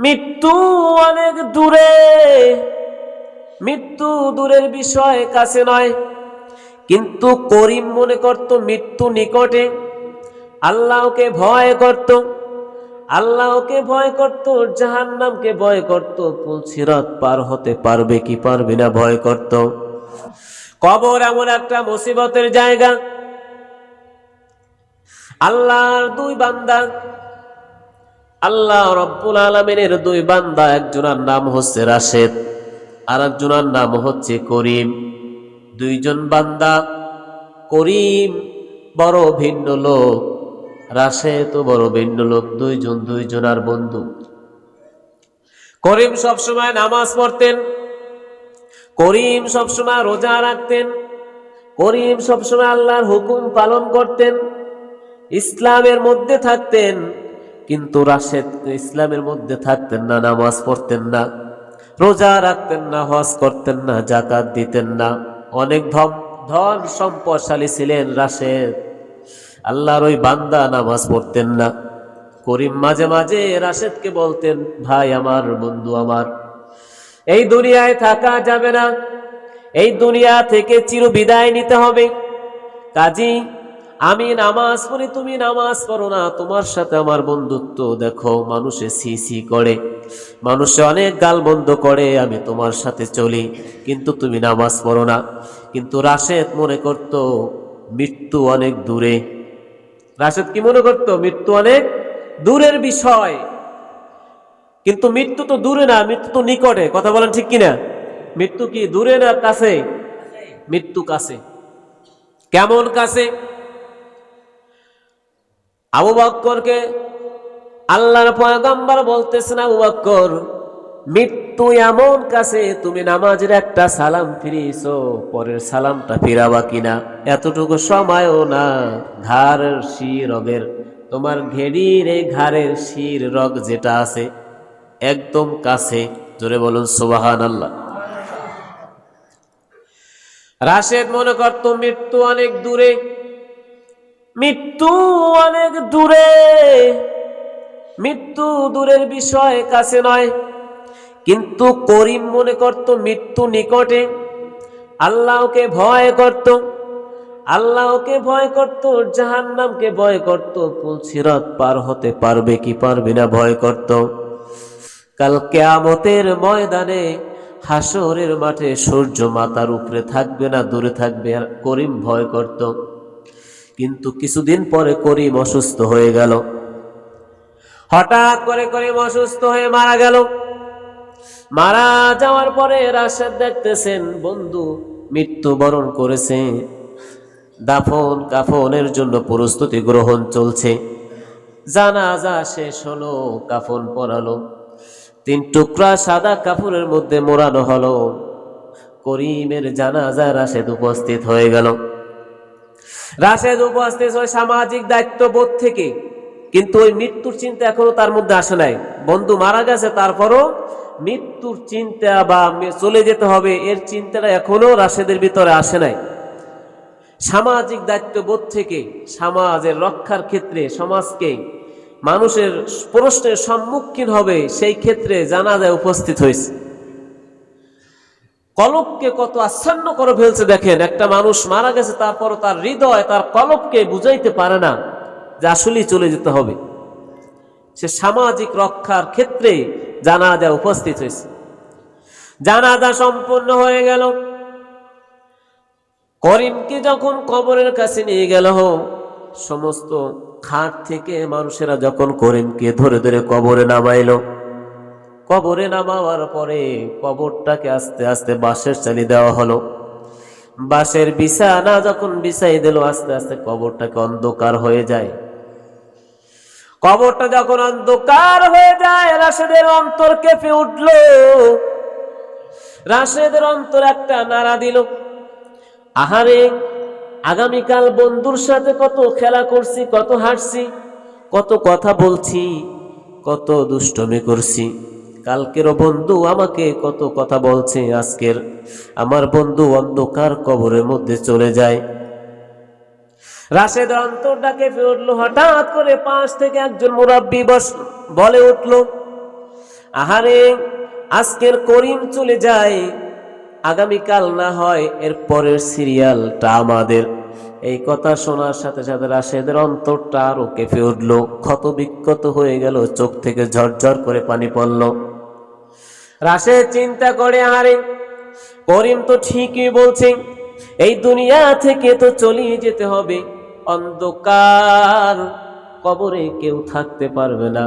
মৃত্যু অনেক দূরে, মৃত্যু দূরের বিষয়, কাছে নয়। কিন্তু করিম মনে করত মৃত্যু নিকটে। আল্লাহকে ভয় করত, আল্লাহকে ভয় করত, জাহান্নামকে ভয় করত। পুলসিরাত পার হতে পারবে কি পারবে না ভয় করত। কবর এমন একটা মুসিবতের জায়গা। আল্লাহর দুই বান্দা, আল্লাহ রব্বুল আলামিনের দুই বান্দা, একজনের নাম হচ্ছে রাশেদ আর একজনের নাম হচ্ছে করিম। দুইজন বান্দা। করিম বড় ভিন্ন লোক, রাশেদ বড় ভিন্ন লোক। দুইজনার বন্ধু। করিম সবসময় নামাজ পড়তেন, করিম সবসময় রোজা রাখতেন, করিম সবসময় আল্লাহর হুকুম পালন করতেন, ইসলামের মধ্যে থাকতেন। কিন্তু রাশেদ ইসলামের মধ্যে থাকতেন না, নামাজ পড়তেন না, রোজা রাখতেন না, হজ করতেন না, যাকাত দিতেন না। অনেক ধন সম্পদশালী ছিলেন রাশেদ, আল্লাহর ওই বান্দা নামাজ পড়তেন না। করিম মাঝে মাঝে রাশেদকে বলতেন, ভাই আমার, বন্ধু আমার, এই দুনিয়ায় থাকা যাবে না, এই দুনিয়া থেকে চির বিদায় নিতে হবে। কাজী আমি নামাজ পড়ি, তুমি নামাজ পড়ো না, তোমার সাথে আমার বন্ধুত্ব দেখো, মানুষে সি সি করে, মানুষে অনেক গালমন্দ করে, আমি তোমার সাথে চলি, কিন্তু তুমি নামাজ পড়ো না। কিন্তু রাশেদ মনে করত মৃত্যু অনেক দূরে। রাশেদ কি মনে করত? মৃত্যু অনেক দূরের বিষয়। কিন্তু মৃত্যু তো দূরে না, মৃত্যু তো নিকটে। কথা বলেন ঠিক কিনা? মৃত্যু কি দূরে না কাছে? মৃত্যু কাছে। কেমন কাছে? আবু বকরকে আল্লাহর পয়গম্বর বলতেছেন, আবু বকর, মৃত্যু এমন কাছে, তুমি নামাজের একটা সালাম ফিরিয়েছো, পরের সালামটা ফিরাবা কিনা এতটুকু সময়ও না। ঘাড়ের শিরগের, তোমার ঘেড়ির এই ঘাড়ের শির রগ যেটা আছে একদম কাছে। জোরে বলুন সুবহানাল্লাহ। রাশেদ মনে করত মৃত্যু অনেক দূরে, মৃত্যু অনেক দূরে, মৃত্যু দূরের বিষয়, কাছে নয়। কিন্তু করিম মনে করত মৃত্যু নিকটে। আল্লাহকে ভয় করত, আল্লাহকে ভয় করত, জাহান্নামকে ভয় করত। পুলসিরাত পার হতে পারবে কি পারবে না ভয় করত। কাল কিয়ামতের ময়দানে, হাসরের মাঠে সূর্য মাথার উপরে থাকবে না, দূরে থাকবে, আর করিম ভয় করত। কিন্তু কিছুদিন পরে করিম অসুস্থ হয়ে গেল। হঠাৎ করে করিম অসুস্থ হয়ে মারা গেল। মারা যাওয়ার পরে রাশেদ দেখতেছেন বন্ধু মৃত্যুবরণ করেছে। দাফন কাফনের জন্য প্রস্তুতি গ্রহণ চলছে। জানাজা শেষ হলো, কাফন পরালো, 3 টুকরা সাদা কাপড়ের মধ্যে মোড়ানো হলো। করিমের জানাজায় রাশেদ উপস্থিত হয়ে গেল। রাশেদ উপস্থিত হয়ে সামাজিক দায়িত্ববোধ থেকে, কিন্তু ওই মৃত্যুর চিন্তা এখনো তার মধ্যে আসে নাই। বন্ধু মারা গেছে, তারপরও মৃত্যুর চিন্তা বা চলে যেতে হবে এর চিন্তাটা এখনো রাশেদের ভিতরে আসে নাই। সামাজিক দায়িত্ববোধ থেকে, সমাজের রক্ষার ক্ষেত্রে, সমাজকে মানুষের প্রশ্নের সম্মুখীন হবে সেই ক্ষেত্রে জানাজায় উপস্থিত হয়েছে। কলবকে কত আচ্ছন্ন করে ফেলছে দেখেন। একটা মানুষ মারা গেছে, তারপর তার হৃদয়, তার কলবকে বুঝাইতে পারে না যে আসলেই চলে যেতে হবে। সে সামাজিক রক্ষার ক্ষেত্রে জানাজায় উপস্থিত হয়েছে। জানাজা সম্পূর্ণ হয়ে গেল। করিমকে যখন কবরের কাছে নিয়ে গেল, সমস্ত খাট থেকে মানুষেরা যখন করিমকে ধরে ধরে কবরে নামাইল, কবরে নামাবার পরে কবরটাকে আস্তে আস্তে বাঁশের চালি দেওয়া হলো। বাঁশের বিছানা যখন বিছাই দিল, আস্তে আস্তে কবরটাকে অন্ধকার হয়ে যায়। কবরটা যখন অন্ধকার হয়ে যায়, রাশেদের অন্তর কেঁপে উঠল। রাশেদের অন্তর একটা নাড়া দিল, আহারে, আগামীকাল বন্ধুর সাথে কত খেলা করছি, কত হাসছি, কত কথা বলছি, কত দুষ্টমি করছি। কালকেরও বন্ধু আমাকে কত কথা বলছে, আজকের আমার বন্ধু অন্ধকার কবরের মধ্যে চলে যায়। রাশেদের অন্তরটাকে ফিরে উঠলো। হঠাৎ করে পাশ থেকে একজন মুরাব্বি বলে উঠল, আহারে আজকের করিম চলে যায়, আগামীকাল না হয় এর পরের সিরিয়ালটা আমাদের। এই কথা শোনার সাথে সাথে রাশেদের অন্তরটা আরো কেঁপে উঠলো, ক্ষত বিক্ষত হয়ে গেল, চোখ থেকে ঝরঝর করে পানি পড়ল। রাশেদ চিন্তা করে, আরে করিম তো ঠিকই বলছে, এই দুনিয়া থেকে তো চলিয়ে যেতে হবে, অন্ধকার, কবরে কেউ থাকতে পারবে না,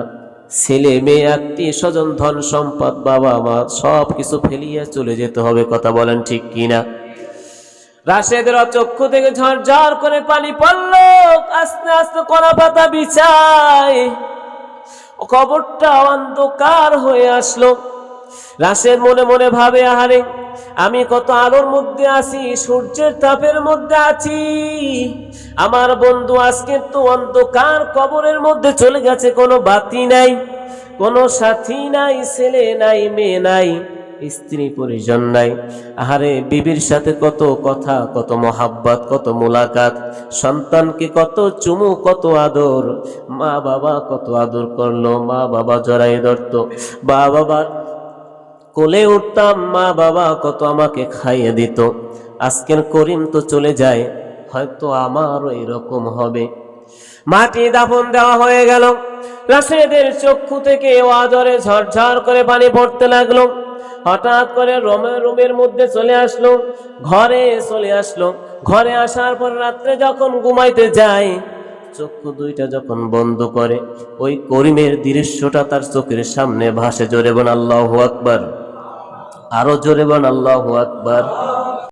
ছেলে মেয়ে আত্মীয় স্বজন ধন সম্পদ বাবা মা সব কিছু ফেলিয়ে চলে যেতে হবে। কথা বলেন ঠিক কিনা? রাশেদের চক্ষু থেকে ঝরঝর করে পানি পড়ল, আস্তে আস্তে কলা পাতা বিছায় কবরটা অন্ধকার হয়ে আসলো। রাশেদ মনে মনে ভাবে, আহারে আমি কত আলোর মধ্যে আছি, সূর্যের তাপের মধ্যে আছি, আমার বন্ধু আজকে তো অন্ধকার কবরের মধ্যে চলে গেছে, কোনো বাতি নাই, কোনো সাথী নাই, ছেলে নাই, মেয়ে নাই, স্ত্রী পরিজন নাই। আহারে বিবির সাথে কত কথা, কত মোহাব্বত, কত মোলাকাত, সন্তানকে কত চুমু, কত আদর, মা বাবা কত আদর করলো, মা বাবা জড়াই ধরতো, বাবা কোলে উঠতাম, মা বাবা কত আমাকে খাইয়ে দিত। আজকের করিম তো চলে যায়, হয়তো আমারও এরকম হবে। মাটি দাফন দেওয়া হয়ে গেল, রাশেদের চক্ষু থেকে আদরে ঝরঝর করে পানি পড়তে লাগলো। হঠাৎ করে রুমের মধ্যে চলে আসলো, ঘরে চলে আসলো। ঘরে আসার পর রাত্রে যখন ঘুমাইতে যায়, চক্ষু দুইটা যখন বন্ধ করে, ওই করিমের দৃশ্যটা তার চোখের সামনে ভাসে। জোরে বল আল্লাহু আকবার, আরো জোরে বল আল্লাহু আকবার।